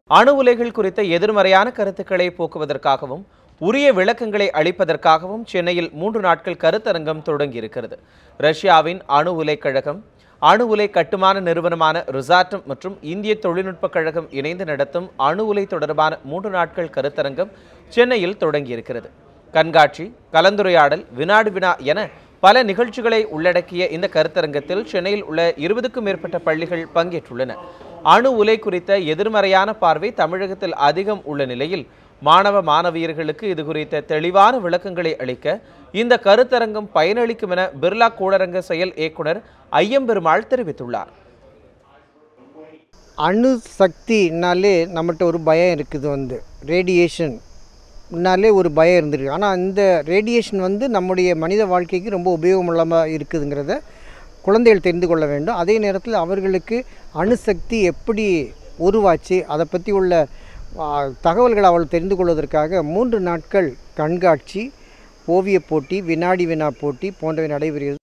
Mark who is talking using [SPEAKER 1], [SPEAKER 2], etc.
[SPEAKER 1] அணு உலைகள் குறித்த எதிர்மறையான கருத்துக்களை போக்குவதற்காகவும் உரிய விளக்கங்களை அளிப்பதற்காகவும் சென்னையில் 3 நாட்கள் கருத்தரங்கம் தொடங்கியிருக்கிறது. ரஷ்யாவின் அணு உலை கழகம், அணு உலை கட்டுமான நிறுவனமான ருசாட்டம் மற்றும் இந்திய தொழில்நுட்ப கழகம் இணைந்து நடத்தும் அணு உலை தொடர்பான 3 நாட்கள் கருத்தரங்கம் சென்னையில் தொடங்கியிருக்கிறது. கண்காட்சி, கலந்துரையாடல், வினாடி வினா என பல நிகழ்ச்சிகளை உள்ளடக்கிய இந்த கருத்தரங்கத்தில் சென்னையில் உள்ள 20க்கும் மேற்பட்ட பள்ளிகள் பங்கேற்றுள்ளன. அணு உலை குறித்த எதிர்மறையான பார்வை தமிழகத்தில் அதிகம் உள்ள நிலையில் மாணவ மாணவியர்களுக்கு இது குறித்த தெளிவான விளக்கங்களை அளிக்க இந்த கருத்தரங்கம் பயனளிக்கும் என பிர்லா கூடரங்க செயல் இயக்குனர் ஐயம்பெருமாள் தெரிவித்துள்ளார்.
[SPEAKER 2] அணு சக்தினாலே நம்மகிட்ட ஒரு பயம் இருக்குது, ரேடியேஷன்னாலே ஒரு பயம் இருந்திருக்கு. ஆனால் இந்த ரேடியேஷன் நம்முடைய மனித வாழ்க்கைக்கு ரொம்ப உபயோகமுள்ளமாக இருக்குதுங்கிறத குழந்தைகள் தெரிந்து கொள்ள வேண்டும். அதே நேரத்தில் அவர்களுக்கு அணுசக்தி எப்படி உருவாச்சு அதை பற்றி உள்ள தகவல்களை அவள் தெரிந்து கொள்வதற்காக 3 நாட்கள் கண்காட்சி, ஓவியப் போட்டி, வினாடி வினா போட்டி போன்றவை நடைபெறுகிறது.